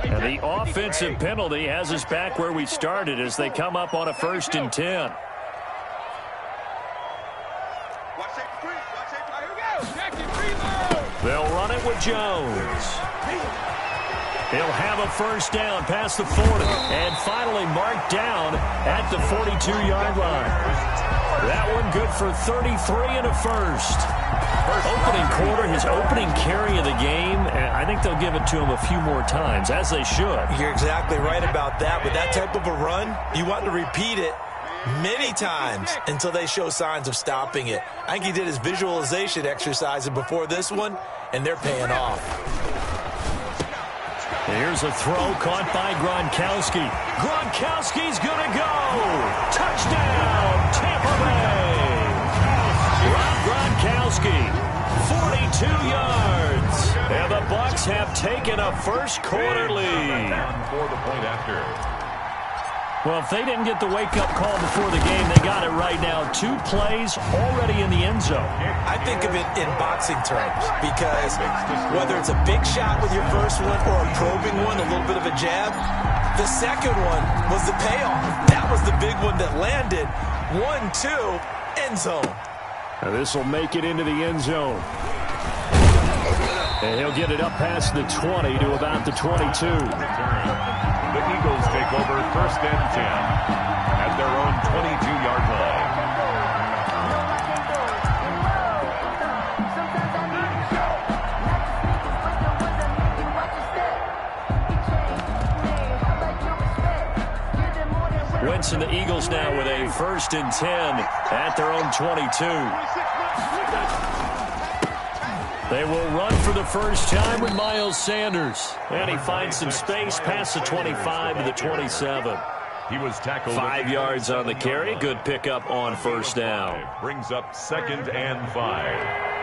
And the offensive penalty has us back where we started as they come up on a 1st and 10. They'll run it with Jones. He'll have a 1st down past the 40 and finally marked down at the 42-yard line. That one good for 33 and a 1st. Opening quarter, his opening carry of the game, and I think they'll give it to him a few more times, as they should. You're exactly right about that. With that type of a run, you want to repeat it many times until they show signs of stopping it. I think he did his visualization exercise before this one, and they're paying off. Here's a throw caught by Gronkowski. Gronkowski's going to go. Touchdown, Tampa Bay. Rob Gronkowski, 42 yards. And the Bucs have taken a first quarter lead. For the point after. Well, if they didn't get the wake-up call before the game, they got it right now. 2 plays already in the end zone. I think of it in boxing terms because whether it's a big shot with your first one or a probing one, a little bit of a jab, the second one was the payoff. That was the big one that landed. 1-2, end zone. Now this will make it into the end zone. And he'll get it up past the 20 to about the 22. The Eagles take over 1st and 10 at their own 22-yard line. Wentz and the Eagles now with a 1st and 10 at their own 22. They will run for the first time with Miles Sanders. And he finds some space past the 25 to the 27. He was tackled 5 yards on the carry. Good pickup on 1st down. Brings up 2nd and 5.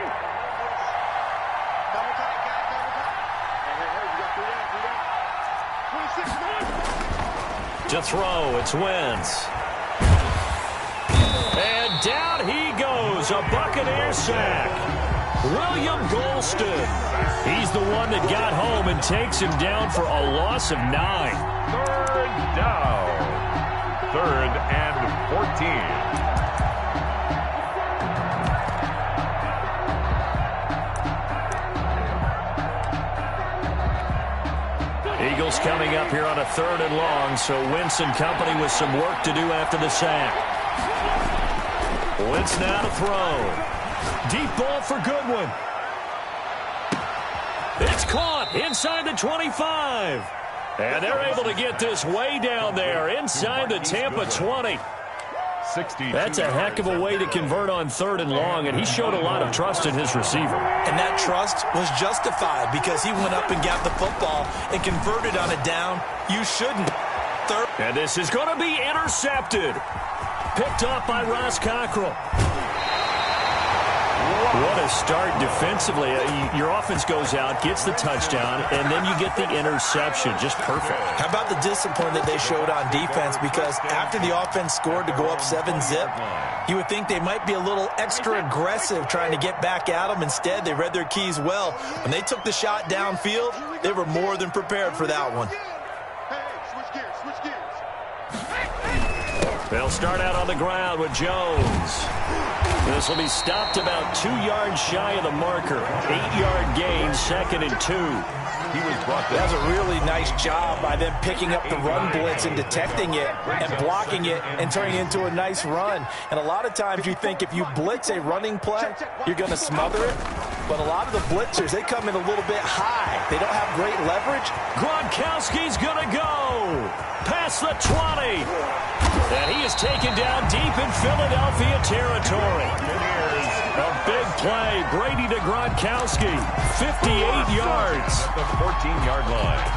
To throw, it's Wentz. And down he goes, a Buccaneer sack. William Golston. He's the one that got home and takes him down for a loss of 9. 3rd down. 3rd and 14. Eagles coming up here on a 3rd and long, so Wentz and company with some work to do after the sack. Wentz now to throw. Deep ball for Goodwin. It's caught inside the 25. And they're able to get this way down there inside the Tampa 20. That's a heck of a way to convert on 3rd and long, and he showed a lot of trust in his receiver. And that trust was justified because he went up and got the football and converted on a down. You shouldn't. And this is going to be intercepted. Picked off by Ross Cockrell. What a start defensively. Your offense goes out, gets the touchdown, and then you get the interception. Just perfect. How about the discipline that they showed on defense? Because after the offense scored to go up 7-zip, you would think they might be a little extra aggressive trying to get back at them. Instead, they read their keys well. When they took the shot downfield, they were more than prepared for that one. They'll start out on the ground with Jones. This will be stopped about 2 yards shy of the marker. 8-yard gain, 2nd and 2. He was brought down. That was a really nice job by them picking up the run blitz and detecting it and blocking it and turning it into a nice run. And a lot of times you think if you blitz a running play, you're going to smother it. But a lot of the blitzers, they come in a little bit high. They don't have great leverage. Gronkowski's going to go past the 20. And he is taken down deep in Philadelphia territory. A big play. Brady to Gronkowski. 58 yards. At the 14-yard line.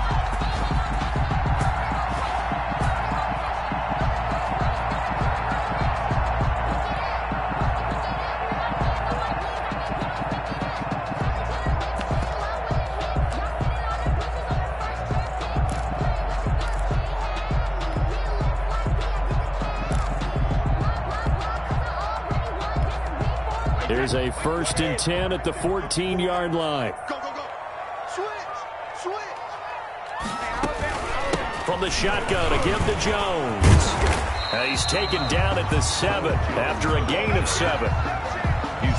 Here's a 1st and 10 at the 14-yard line. Go, go, go. Switch. from the shotgun to give to Jones. He's taken down at the 7 after a gain of 7.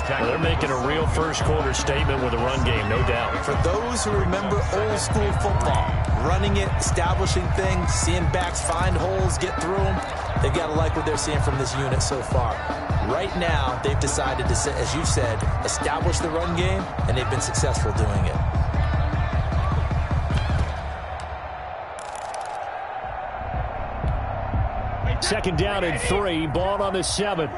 They're making a real first-quarter statement with a run game, no doubt. For those who remember old-school football, running it, establishing things, seeing backs find holes, get through them, they've got to like what they're seeing from this unit so far. Right now, they've decided to, as you said, establish the run game, and they've been successful doing it. Second down and 3, ball on the 7.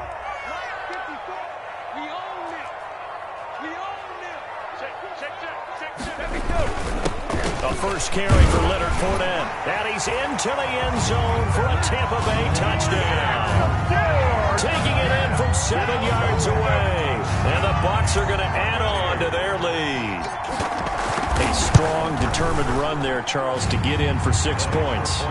A first carry for Leonard Fournette. And he's into the end zone for a Tampa Bay touchdown. Taking it in from 7 yards away. And the Bucs are going to add on to their lead. A strong, determined run there, Charles, to get in for 6 points.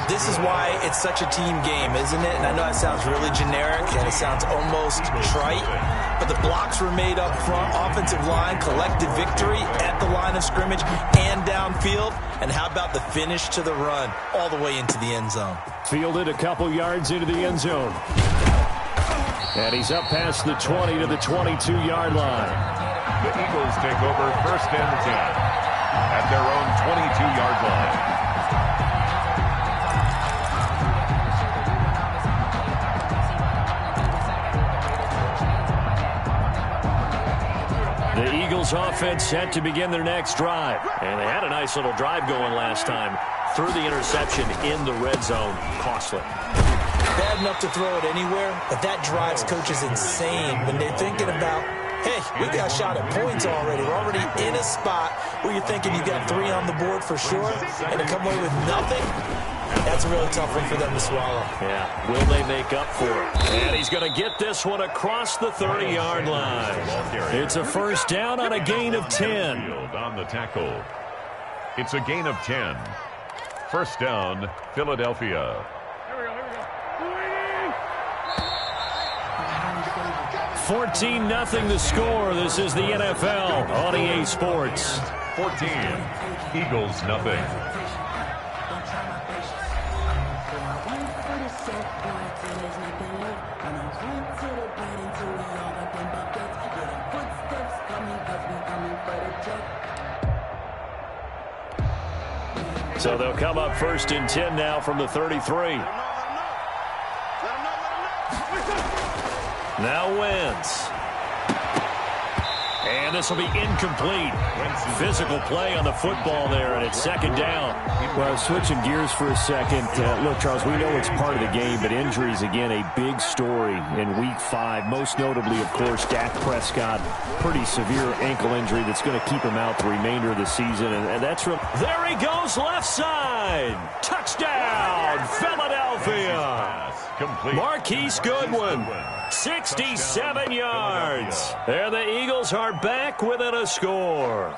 This is why it's such a team game, isn't it? And I know it sounds really generic and it sounds almost trite, but the blocks were made up front, offensive line, collective victory at the line of scrimmage and downfield. And how about the finish to the run all the way into the end zone? Fielded a couple yards into the end zone. And he's up past the 20 to the 22-yard line. The Eagles take over first and 10 at their own 22-yard line. The Eagles offense set to begin their next drive. And they had a nice little drive going last time. Threw the interception in the red zone. Costly. Bad enough to throw it anywhere, but that drives coaches insane when they're thinking about, hey, we got a shot at points already. We're already in a spot where you're thinking you got 3 on the board for sure, and to come away with nothing, that's a really tough one for them to swallow. Yeah, will they make up for it? And he's going to get this one across the 30-yard line. It's a first down on a gain of 10. On the tackle. It's a gain of 10. First down, Philadelphia. 14-0 the score. This is the NFL on EA Sports. 14, Eagles nothing. So they'll come up first and 10 now from the 33. Now Wentz. And this will be incomplete. Physical play on the football there, and it's second down. Well, switching gears for a second. Look, Charles, we know it's part of the game, but injuries, again, a big story in Week 5. Most notably, of course, Dak Prescott. Pretty severe ankle injury that's going to keep him out the remainder of the season. And that's real. There he goes, left side. Touchdown, Philadelphia. Complete. Marquise Goodwin, 67 yards. There the Eagles are back within a score.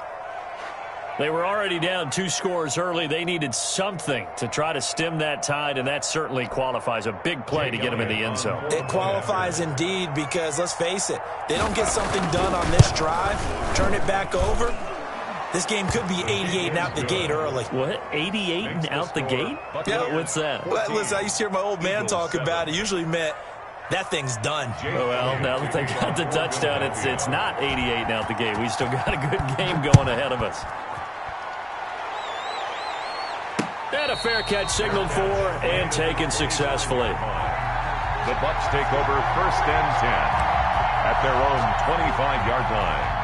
They were already down 2 scores early. They needed something to try to stem that tide, and that certainly qualifies. A big play to get them in the end zone. It qualifies indeed because, let's face it, they don't get something done on this drive, turn it back over, this game could be 88 and out the gate early. What? 88 and out the gate? Yeah. What's that? Well, listen, I used to hear my old man talk about it. Usually meant that thing's done. Well, now that they got the touchdown, it's not 88 and out the gate. We still got a good game going ahead of us. And a fair catch signaled for and taken successfully. The Bucs take over first and 10 at their own 25-yard line.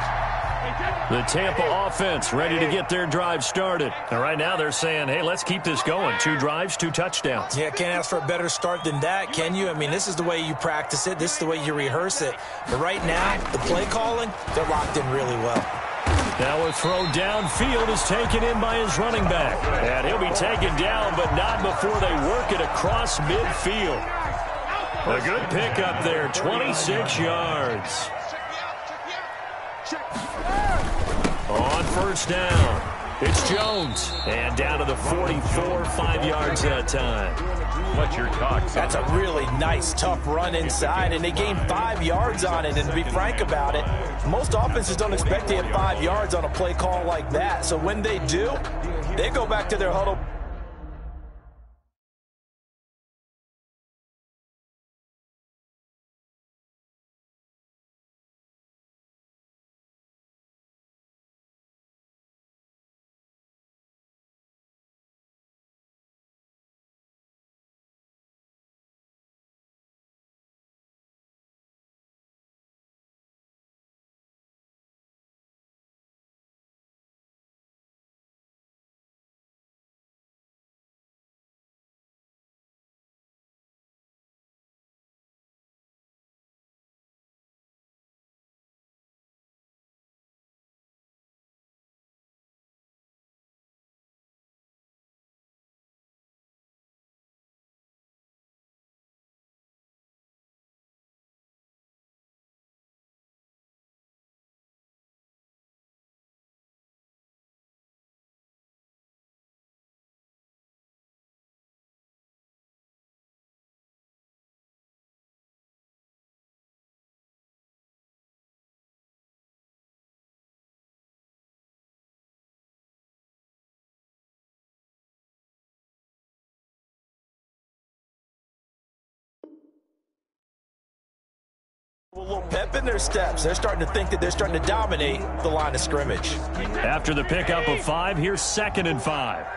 The Tampa offense ready to get their drive started. And right now they're saying, hey, let's keep this going. 2 drives, 2 touchdowns. Yeah, can't ask for a better start than that, can you? I mean, this is the way you practice it. This is the way you rehearse it. But right now, the play calling, they're locked in really well. Now a throw downfield is taken in by his running back. And he'll be taken down, but not before they work it across midfield. A good pickup there, 26 yards. On first down, it's Jones. And down to the 44, 5 yards that time. Fletcher Cox. That's a really nice, tough run inside, and they gained 5 yards on it. And to be frank about it, most offenses don't expect to hit 5 yards on a play call like that. So when they do, they go back to their huddle. little pep in their steps. They're starting to think that they're starting to dominate the line of scrimmage. After the pickup of 5, here's 2nd and 5.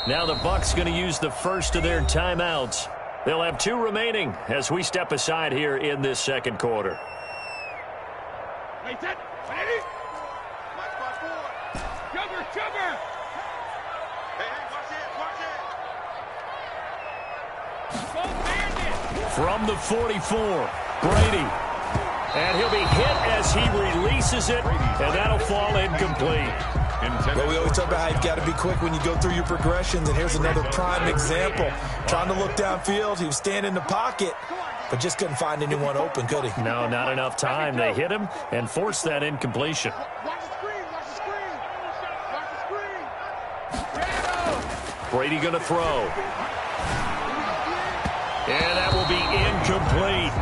Now the Bucs going to use the first of their timeouts. They'll have 2 remaining as we step aside here in this second quarter. From the 44, Brady. And he'll be hit as he releases it, and that'll fall incomplete. Well, we always talk about how you've got to be quick when you go through your progressions, and here's another prime example. Trying to look downfield, he was standing in the pocket, but just couldn't find anyone open, could he? No, not enough time. They hit him and forced that incompletion. Brady going to throw. And that will be incomplete.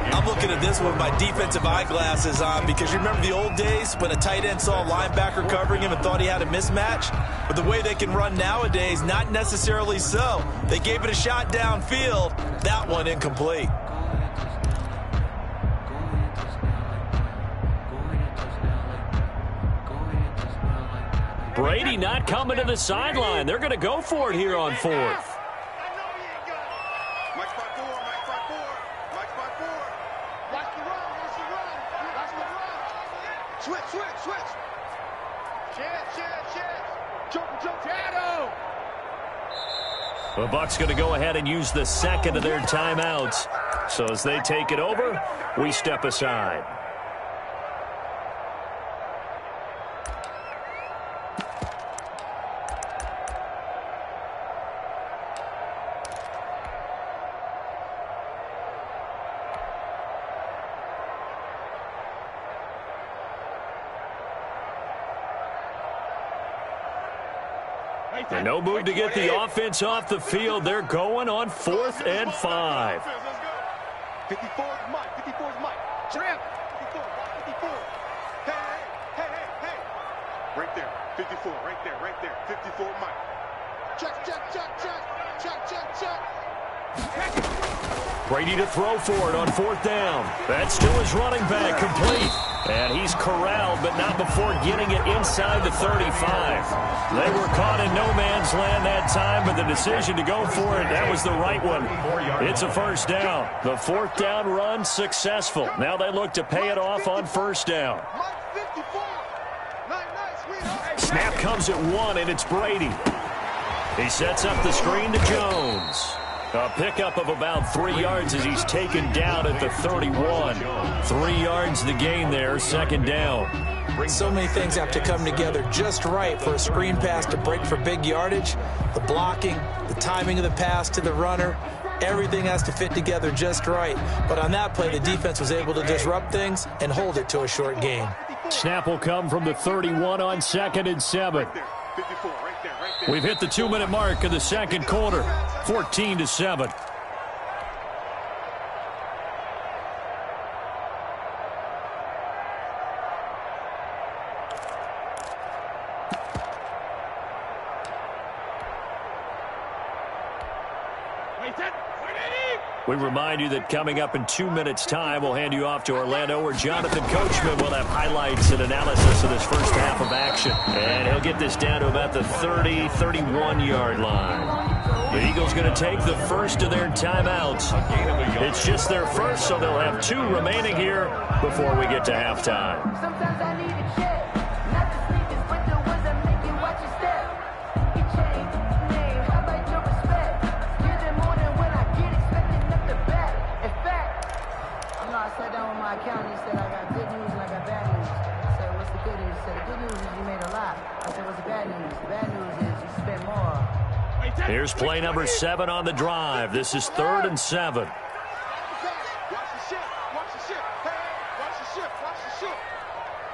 I'm looking at this with my defensive eyeglasses on because you remember the old days when a tight end saw a linebacker covering him and thought he had a mismatch? But the way they can run nowadays, not necessarily so. They gave it a shot downfield. That one incomplete. Brady not coming to the sideline. They're going to go for it here on 4th. The Bucs going to go ahead and use the second of their timeouts. So as they take it over, we step aside. And no move to get the offense off the field. They're going on 4th and 5. 54 is Mike. 54 is Mike. Tramp. 54. 54. Hey. Right there. 54. Right there. 54 Mike. Check. Brady to throw for it on 4th down. That's to his running back, complete. And he's corralled, but not before getting it inside the 35. They were caught in no man's land that time, but the decision to go for it, that was the right one. It's a 1st down. The 4th down run successful. Now they look to pay it off on 1st down. Snap comes at 1, and it's Brady. He sets up the screen to Jones. A pickup of about 3 yards as he's taken down at the 31. 3 yards the gain there, 2nd down. So many things have to come together just right for a screen pass to break for big yardage. The blocking, the timing of the pass to the runner, everything has to fit together just right. But on that play, the defense was able to disrupt things and hold it to a short gain. Snap will come from the 31 on 2nd and 7. We've hit the 2-minute mark of the second quarter, 14-7. We remind you that coming up in 2 minutes' time, we'll hand you off to Orlando, where Jonathan Coachman will have highlights and analysis of this first half of action. And he'll get this down to about the 30, 31-yard line. The Eagles going to take the first of their timeouts. It's just their first, so they'll have 2 remaining here before we get to halftime. Sometimes I need a check. Not the sneakers, but the ones that make you watch your step. You change name, how about your respect? Get it more than when I get expected up the back. In fact, you know, I sat down with my accountant. He said I got good news and I got bad news. I said, what's the good news? He said, the good news is you made a lot. I said, what's the bad news? The bad news is you spent more. Here's play number 7 on the drive. This is 3rd and 7. Watch the ship. Watch the ship. Hey, watch the ship. Watch the ship.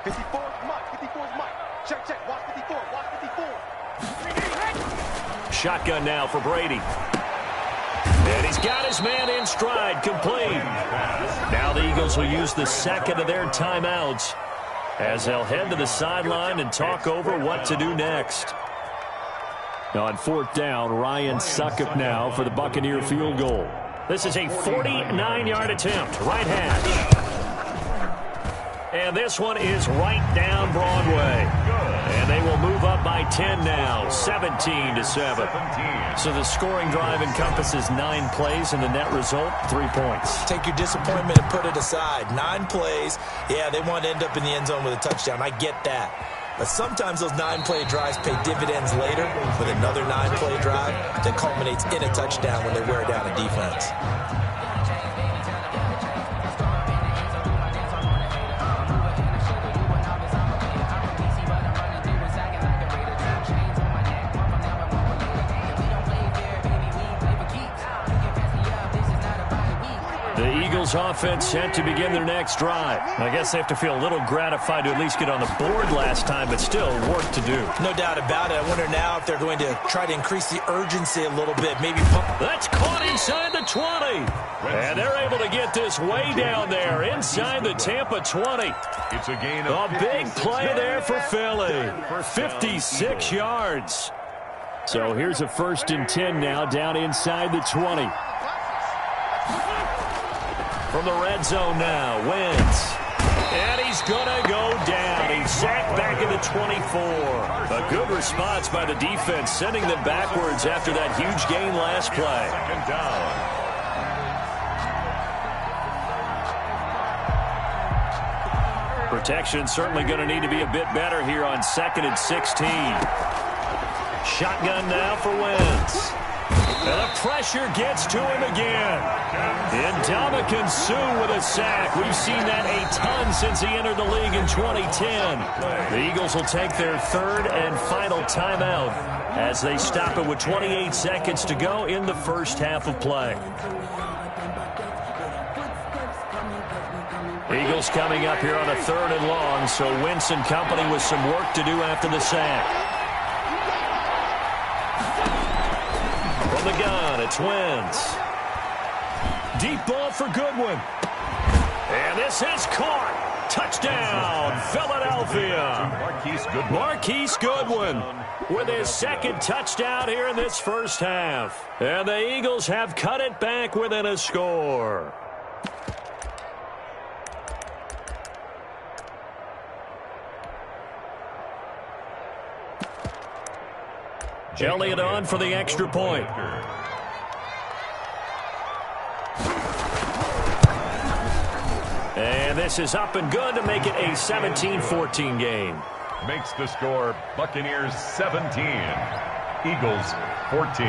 54 is Mike. 54 is Mike. Check. Watch 54. Watch 54. Shotgun now for Brady. And he's got his man in stride, complete. Now the Eagles will use the second of their timeouts as they'll head to the sideline and talk over what to do next. Now on fourth down, Ryan Succop now for the Buccaneer field goal. This is a 49-yard attempt, right hash. And this one is right down Broadway. And they will move up by 10 now, 17-7. So the scoring drive encompasses 9 plays, and the net result, 3 points. Take your disappointment and put it aside. 9 plays. Yeah, they want to end up in the end zone with a touchdown. I get that. But sometimes those 9-play drives pay dividends later with another 9-play drive that culminates in a touchdown when they wear down a defense. The Eagles offense set to begin their next drive. I guess they have to feel a little gratified to at least get on the board last time, but still work to do. No doubt about it. I wonder now if they're going to try to increase the urgency a little bit. Maybe pump. That's caught inside the 20. And they're able to get this way down there inside the Tampa 20. It's a gain of A big play there for Philly. 56 yards. So here's a 1st and 10 now down inside the 20. From the red zone now, Wentz. And he's going to go down. He's sacked back in the 24. A good response by the defense, sending them backwards after that huge gain last play. second down. Protection certainly going to need to be a bit better here on 2nd and 16. Shotgun now for Wentz. And the pressure gets to him again. Ndamukong Suh with a sack. We've seen that a ton since he entered the league in 2010. The Eagles will take their 3rd and final timeout as they stop it with 28 seconds to go in the first half of play. Eagles coming up here on a 3rd and long, so Wentz and company with some work to do after the sack. From the gun, it's Wentz. Deep ball for Goodwin. And this is caught. Touchdown, Philadelphia. Marquise Goodwin with his 2nd touchdown here in this first half. And the Eagles have cut it back within a score. Elliott on for the extra point. And this is up and good to make it a 17-14 game. Makes the score Buccaneers 17, Eagles 14.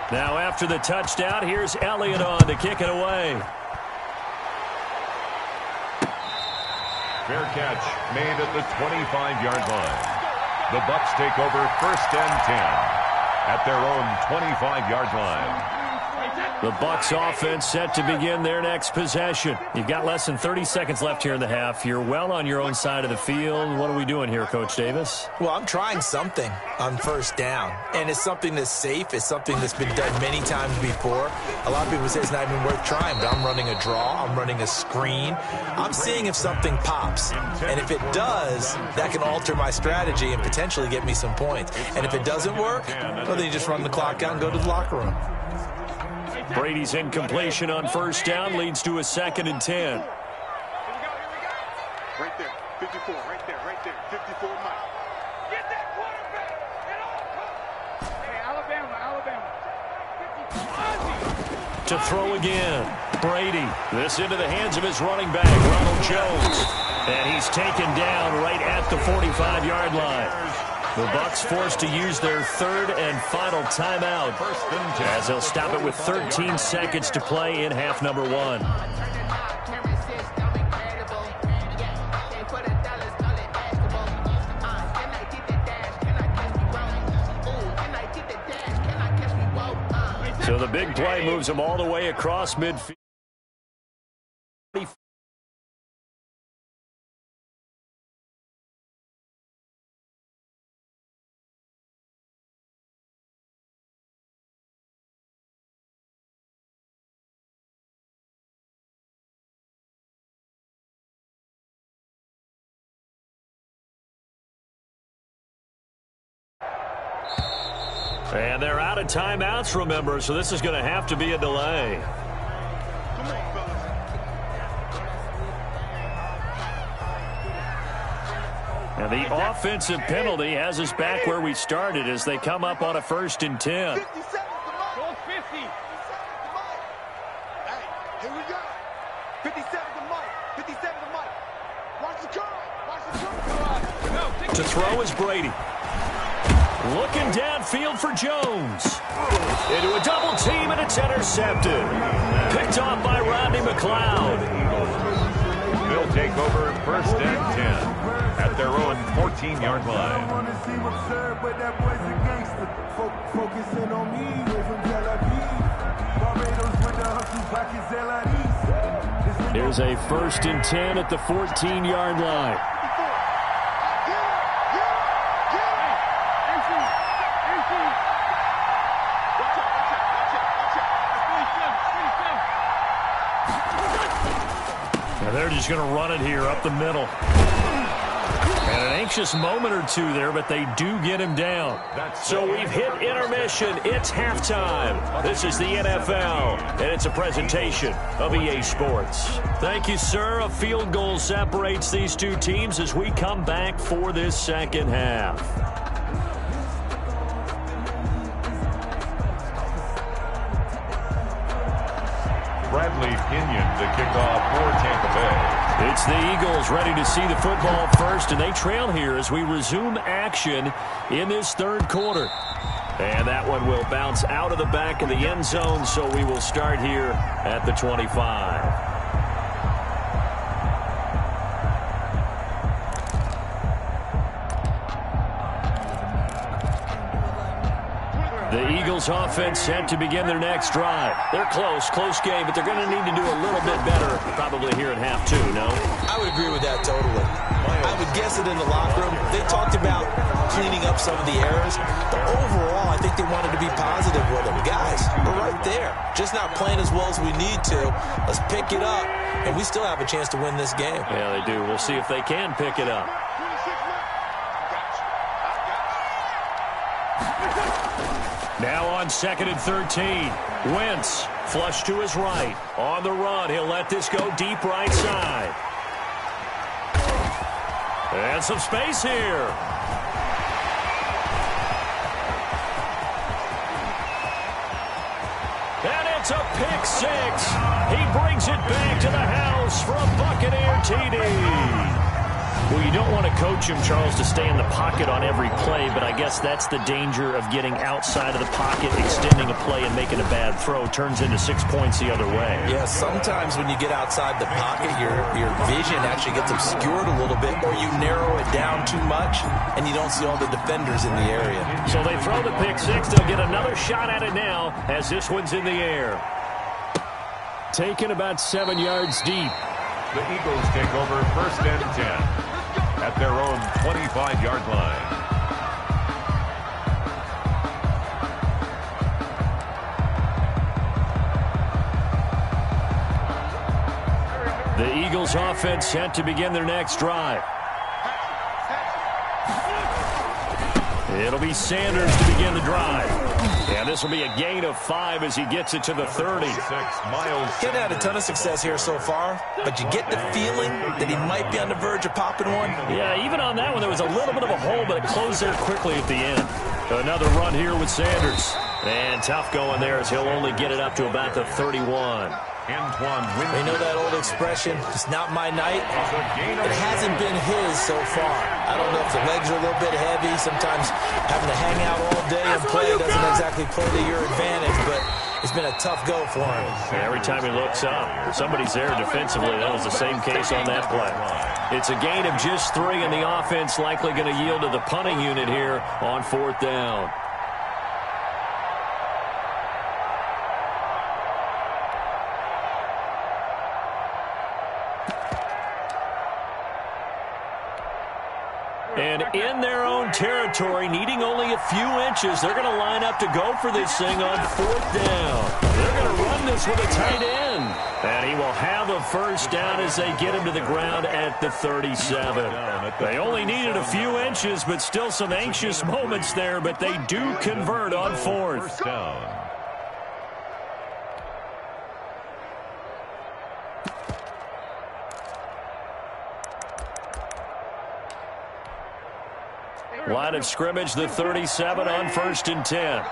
Now after the touchdown, here's Elliott on to kick it away. Fair catch made at the 25-yard line. The Bucs take over 1st and 10 at their own 25-yard line. The Bucs offense set to begin their next possession. You've got less than 30 seconds left here in the half. You're well on your own side of the field. What are we doing here, Coach Davis? Well, I'm trying something on 1st down, and it's something that's safe. It's something that's been done many times before. A lot of people say it's not even worth trying, but I'm running a draw. I'm running a screen. I'm seeing if something pops, and if it does, that can alter my strategy and potentially get me some points. And if it doesn't work, well, then you just run the clock out and go to the locker room. Brady's incompletion on 1st down leads to a 2nd and 10. Right there, 54, right there, 54 Mike. Get that quarterback at all costs. Hey, Alabama. To throw again, Brady. This into the hands of his running back, Ronald Jones. And he's taken down right at the 45-yard line. The Bucs forced to use their 3rd and final timeout as they'll stop it with 13 seconds to play in half number 1. So the big play moves them all the way across midfield. And they're out of timeouts, remember, so this is going to have to be a delay. Come on, fellas. And the offensive penalty has us back where we started as they come up on a 1st and 10. 50 seconds to Mike. Go 50. 50 seconds to Mike. Hey, here we go. 50 seconds to Mike. 50 seconds to Mike. Watch the curl. Watch the curl. To throw is Brady. Looking downfield for Jones. Into a double team, and it's intercepted. Picked off by Rodney McLeod. They'll take over 1st and 10 at their own 14-yard line. Here's a 1st and 10 at the 14-yard line. They're just going to run it here up the middle. And an anxious moment or two there, but they do get him down. So we've hit intermission. It's halftime. This is the NFL, and it's a presentation of EA Sports. Thank you, sir. A field goal separates these two teams as we come back for this second half. Bradley Pinion to kick off for Tampa Bay. It's the Eagles ready to see the football first, and they trail here as we resume action in this 3rd quarter. And that one will bounce out of the back of the end zone, so we will start here at the 25. The Eagles offense set to begin their next drive. They're close game, but they're going to need to do a little bit better probably here at half 2, no? I would agree with that totally. I would guess it in the locker room. They talked about cleaning up some of the errors, but overall I think they wanted to be positive with them. Guys, we're right there. Just not playing as well as we need to. Let's pick it up, and we still have a chance to win this game. Yeah, they do. We'll see if they can pick it up. Now on 2nd and 13. Wentz, flush to his right. On the run, he'll let this go deep right side. And some space here. And it's a pick 6. He brings it back to the house for a Buccaneer TD. Well, you don't want to coach him, Charles, to stay in the pocket on every play, but I guess that's the danger of getting outside of the pocket, extending a play, and making a bad throw. Turns into 6 points the other way. Yeah, sometimes when you get outside the pocket, your vision actually gets obscured a little bit, or you narrow it down too much, and you don't see all the defenders in the area. So they throw the pick 6. They'll get another shot at it now as this one's in the air. Taken about 7 yards deep. The Eagles take over 1st and 10 at their own 25-yard line. The Eagles offense set to begin their next drive. It'll be Sanders to begin the drive. And this will be a gain of 5 as he gets it to the 30. Miles. He's had a ton of success here so far, but you get the feeling that he might be on the verge of popping one. Yeah, even on that one, there was a little bit of a hole, but it closed there quickly at the end. Another run here with Sanders. And tough going there as he'll only get it up to about the 31. Antoine Winfield. We know that old expression, it's not my night. It hasn't been his so far. I don't know if the legs are a little bit heavy. Sometimes having to hang out all day and play doesn't exactly play to your advantage, but it's been a tough go for him. And every time he looks up, somebody's there defensively. That was the same case on that play. It's a gain of just 3, and the offense likely going to yield to the punting unit here on 4th down. And in their own territory, needing only a few inches. They're going to line up to go for this thing on 4th down. They're going to run this with a tight end. And he will have a first down as they get him to the ground at the 37. They only needed a few inches, but still some anxious moments there, but they do convert on 4th. First down. Line of scrimmage, the 37 on 1st and 10.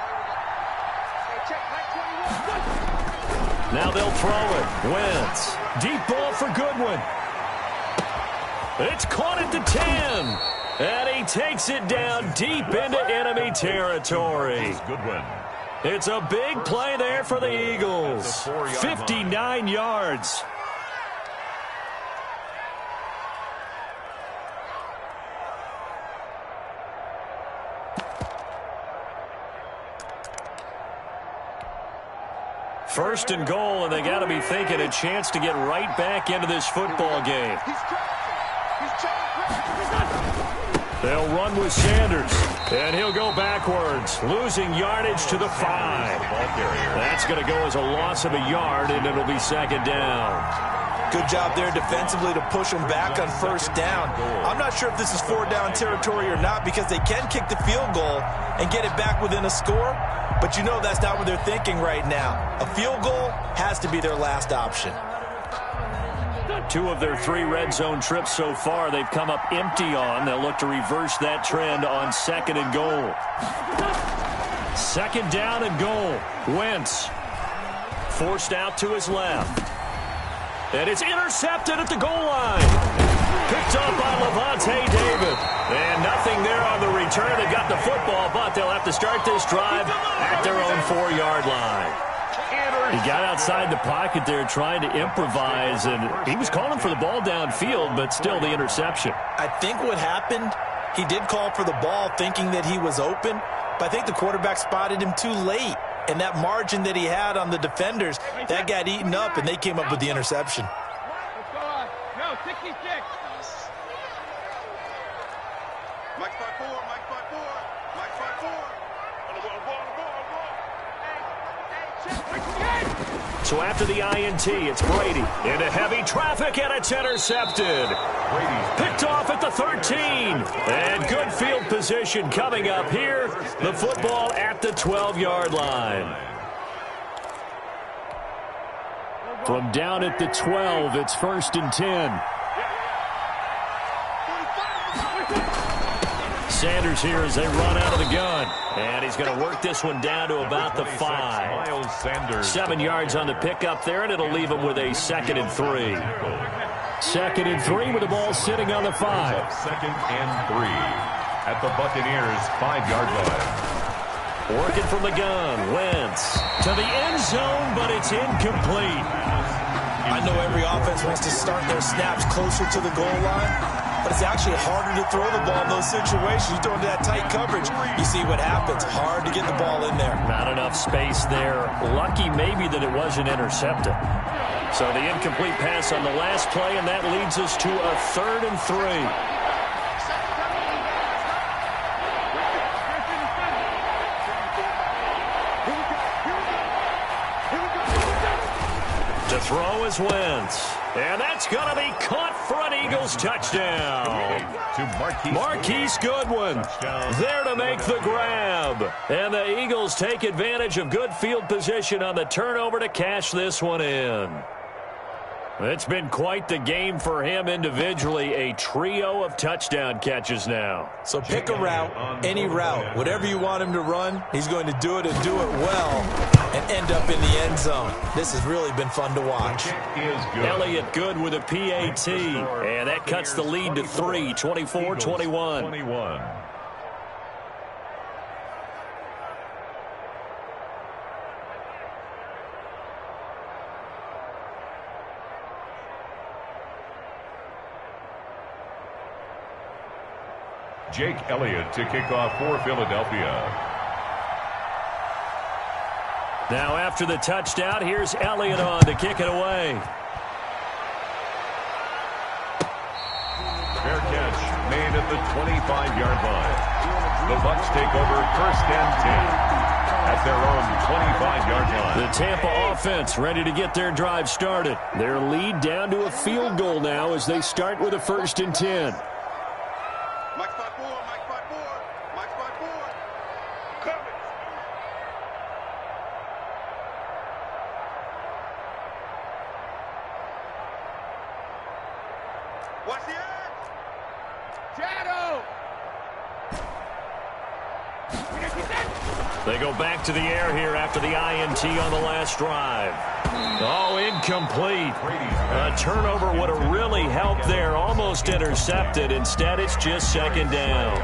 Now they'll throw it. Wentz. Deep ball for Goodwin. It's caught at the 10. And he takes it down deep into enemy territory. Goodwin. It's a big play there for the Eagles. 59 yards. First and goal, and they got to be thinking a chance to get right back into this football game. They'll run with Sanders, and he'll go backwards, losing yardage to the 5. That's going to go as a loss of a yard, and it'll be 2nd down. Good job there defensively to push them back on 1st down. I'm not sure if this is 4-down territory or not because they can kick the field goal and get it back within a score, but you know that's not what they're thinking right now. A field goal has to be their last option. 2 of their 3 red zone trips so far they've come up empty on. They'll look to reverse that trend on 2nd and goal. 2nd down and goal. Wentz forced out to his left. And it's intercepted at the goal line. Picked up by Lavonte David. And nothing there on the return. They got the football, but they'll have to start this drive at their own 4-yard line. He got outside the pocket there trying to improvise, and he was calling for the ball downfield, but still the interception. I think what happened, he did call for the ball thinking that he was open, but I think the quarterback spotted him too late. And that margin that he had on the defenders, that got eaten up, and they came up with the interception. No, 66. Mike 5-4, Mike 5-4, Mike 5-4. So after the INT, it's Brady into heavy traffic, and it's intercepted. Picked off at the 13. And good field position coming up here. The football at the 12-yard line. From down at the 12, it's 1st and 10. Sanders here as they run out of the gun. And he's going to work this one down to about the 5. 7 yards on the pickup there, and it'll leave him with a 2nd and 3. 2nd and 3 with the ball sitting on the 5. 2nd and 3 at the Buccaneers' 5-yard line. Working from the gun. Wentz to the end zone, but it's incomplete. I know every offense wants to start their snaps closer to the goal line, but it's actually harder to throw the ball in those situations. You throw into that tight coverage, you see what happens. Hard to get the ball in there. Not enough space there. Lucky maybe that it wasn't intercepted. So the incomplete pass on the last play, and that leads us to a 3rd and 3. To throw is Wentz. And that's going to be caught for an Eagles touchdown. To Marquise Goodwin there to make the grab. And the Eagles take advantage of good field position on the turnover to cash this one in. It's been quite the game for him individually. A trio of touchdown catches now. So pick a route, any route. Whatever you want him to run, he's going to do it and do it well and end up in the end zone. This has really been fun to watch. Elliott good with a PAT. And that cuts the lead to 3, 24-21. Jake Elliott to kick off for Philadelphia. Now after the touchdown, here's Elliott on to kick it away. Fair catch made at the 25-yard line. The Bucs take over 1st and 10 at their own 25-yard line. The Tampa offense ready to get their drive started. Their lead down to a field goal now as they start with a 1st and 10. Mike 5-4, Mike 5-4, Mike 5-4. Coming. Watch the edge. Shadow. They go back to the air here after the INT on the last drive. Oh, incomplete. A turnover would have really helped there. Almost intercepted. Instead, it's just 2nd down.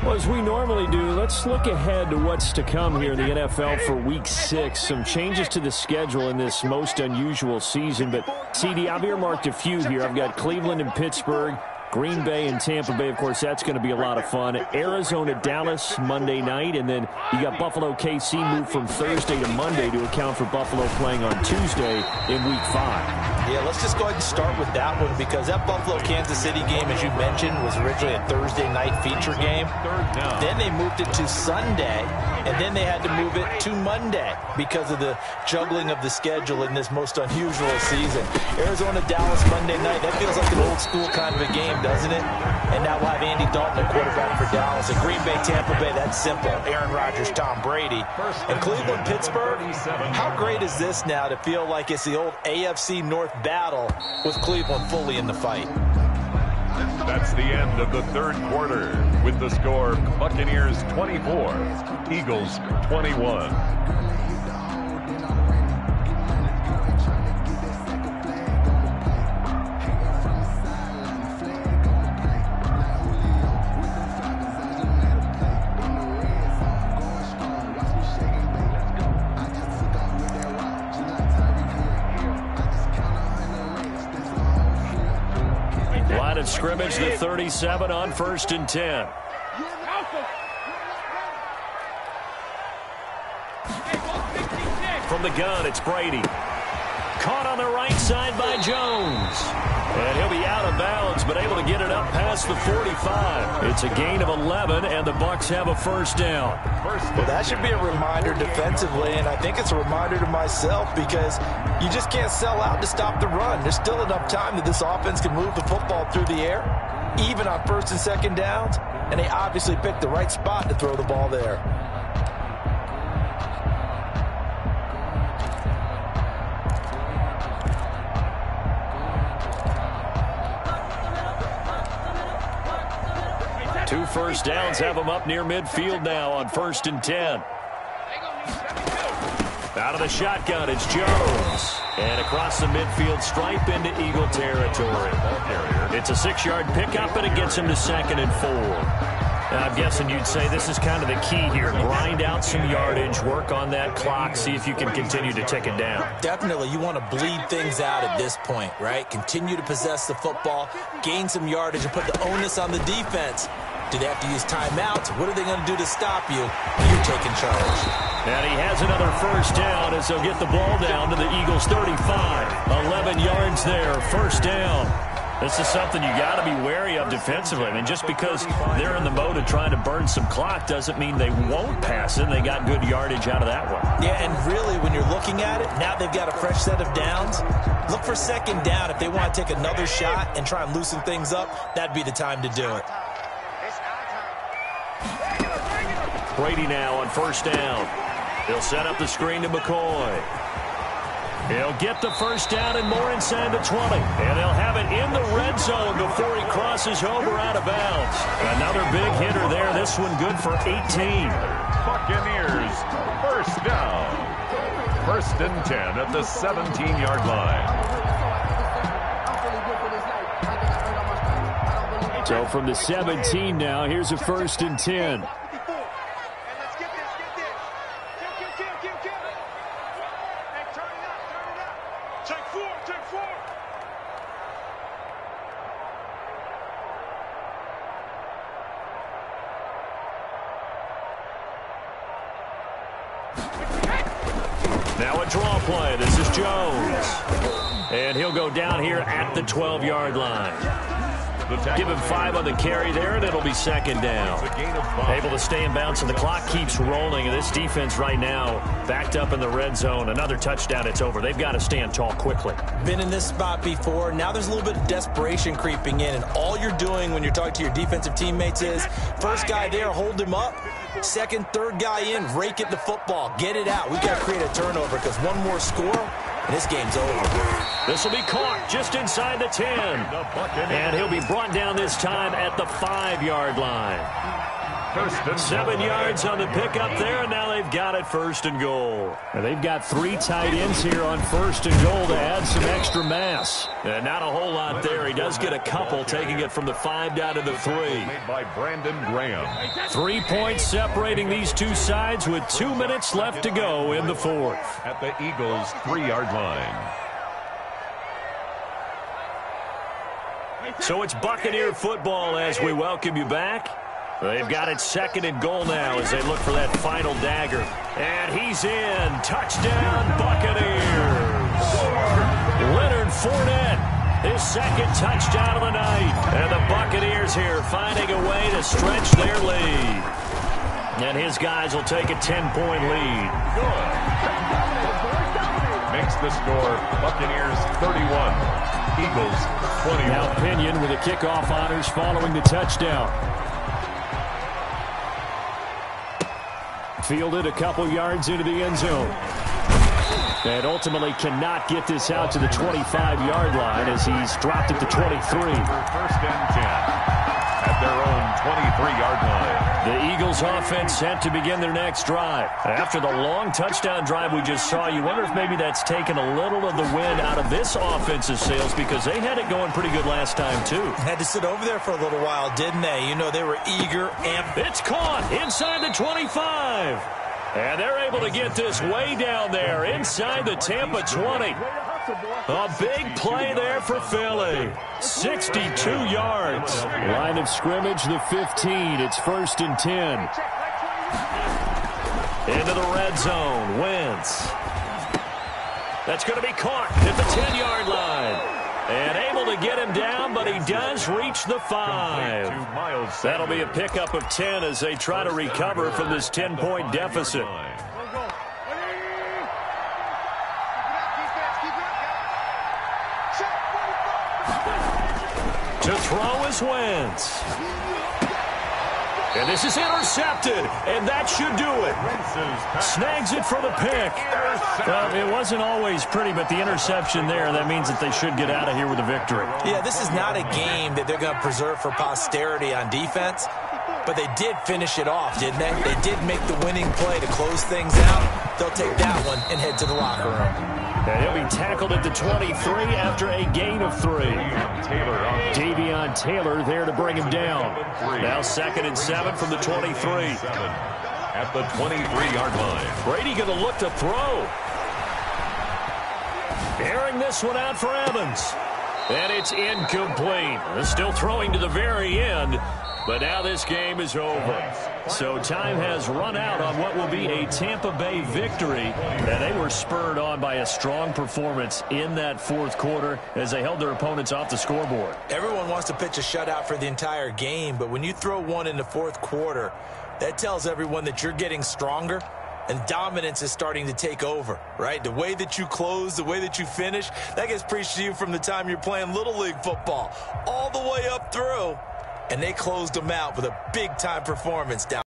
Well, as we normally do, let's look ahead to what's to come here in the NFL for Week 6. Some changes to the schedule in this most unusual season. But, CD, I've earmarked a few here. I've got Cleveland and Pittsburgh, Green Bay and Tampa Bay. Of course, that's going to be a lot of fun. Arizona, Dallas, Monday night. And then you got Buffalo, KC moved from Thursday to Monday to account for Buffalo playing on Tuesday in Week 5. Yeah, let's just go ahead and start with that one because that Buffalo-Kansas City game, as you mentioned, was originally a Thursday night feature game. Then they moved it to Sunday, and then they had to move it to Monday because of the juggling of the schedule in this most unusual season. Arizona-Dallas Monday night, that feels like an old-school kind of a game, doesn't it? And now we'll have Andy Dalton, a quarterback for Dallas. And Green Bay, Tampa Bay, that's simple. Aaron Rodgers, Tom Brady. And Cleveland, Pittsburgh, how great is this now to feel like it's the old AFC North battle with Cleveland fully in the fight? That's the end of the 3rd quarter with the score Buccaneers 24, Eagles 21. Line of scrimmage, the 37 on 1st and 10. From the gun, it's Brady. Caught on the right side by Jones. And he'll be out of bounds, but able to get it up past the 45. It's a gain of 11, and the Bucs have a 1st down. Well, that should be a reminder defensively, and I think it's a reminder to myself because you just can't sell out to stop the run. There's still enough time that this offense can move the football through the air, even on 1st and 2nd downs, and they obviously picked the right spot to throw the ball there. Two 1st downs have them up near midfield now on 1st and 10. Out of the shotgun, it's Jones. And across the midfield stripe into Eagle territory. It's a 6-yard pickup, and it gets him to 2nd and 4. Now, I'm guessing you'd say this is kind of the key here. Grind out some yardage, work on that clock, see if you can continue to tick it down. Definitely, you want to bleed things out at this point, right? Continue to possess the football, gain some yardage, and put the onus on the defense. Do they have to use timeouts? What are they going to do to stop you? You're taking charge. And he has another 1st down as they'll get the ball down to the Eagles' 35. 11 yards there, 1st down. This is something you got to be wary of defensively. I mean, just because they're in the mode of trying to burn some clock doesn't mean they won't pass it. And they got good yardage out of that one. Yeah, and really, when you're looking at it, now they've got a fresh set of downs. Look for 2nd down. If they want to take another shot and try and loosen things up, that'd be the time to do it. Brady now on 1st down. He'll set up the screen to McCoy. He'll get the 1st down and more inside the 20. And they'll have it in the red zone before he crosses over out of bounds. Another big hitter there. This one good for 18. Buccaneers 1st down. 1st and 10 at the 17-yard line. So from the 17 now, here's a 1st and 10. Now a draw play. This is Jones. And he'll go down here at the 12-yard line. Give him 5 on the carry there, and it'll be second down. Able to stay in bounds, and the clock keeps rolling. And this defense right now backed up in the red zone. Another touchdown, it's over. They've got to stand tall quickly. Been in this spot before. Now there's a little bit of desperation creeping in, and all you're doing when you're talking to your defensive teammates is first guy there, hold him up. Second, third guy in, rake at the football. Get it out. We've got to create a turnover because one more score, and this game's over. This will be caught just inside the 10. And he'll be brought down this time at the 5-yard line. 7 yards on the pickup there, and now they've got it first and goal. And they've got 3 tight ends here on first and goal to add some extra mass. And not a whole lot there. He does get a couple, taking it from the 5 down to the 3. Made by Brandon Graham. 3 points separating these two sides with 2 minutes left to go in the 4th. At the Eagles' 3-yard line. So it's Buccaneer football as we welcome you back. They've got it second and goal now as they look for that final dagger. And he's in. Touchdown, Buccaneers. Leonard Fournette, his second touchdown of the night. And the Buccaneers here finding a way to stretch their lead. And his guys will take a 10-point lead. Makes the score Buccaneers 31, Eagles 21. Now Pinion with the kickoff honors following the touchdown. Fielded a couple yards into the end zone. And ultimately cannot get this out to the 25-yard line as he's dropped it to 23. First and 10 at their own 23-yard line. The Eagles offense set to begin their next drive. After the long touchdown drive we just saw, you wonder if maybe that's taken a little of the wind out of this offensive sails because they had it going pretty good last time too. Had to sit over there for a little while, didn't they? You know, they were eager and... It's caught inside the 25. And they're able to get this way down there inside the Tampa 20. A big play there for Philly. 62 yards. Line of scrimmage, the 15. It's first and 10. Into the red zone. Wentz. That's going to be caught at the 10-yard line. And able to get him down, but he does reach the 5. That'll be a pickup of 10 as they try to recover from this 10-point deficit. To throw is Wentz. And this is intercepted, and that should do it. Snags it for the pick. Well, it wasn't always pretty, but the interception there, that means that they should get out of here with a victory. Yeah, this is not a game that they're going to preserve for posterity on defense, but they did finish it off, didn't they? They did make the winning play to close things out. They'll take that one and head to the locker room. And he'll be tackled at the 23 after a gain of 3. Davion Taylor there to bring him down. Now 2nd and 7 from the 23. At the 23-yard line. Brady going to look to throw. Airing this one out for Evans. And it's incomplete. Still throwing to the very end. But now this game is over. So time has run out on what will be a Tampa Bay victory. And they were spurred on by a strong performance in that 4th quarter as they held their opponents off the scoreboard. Everyone wants to pitch a shutout for the entire game, but when you throw one in the 4th quarter, that tells everyone that you're getting stronger and dominance is starting to take over, right? The way that you close, the way that you finish, that gets preached to you from the time you're playing Little League football all the way up through. And they closed them out with a big-time performance down.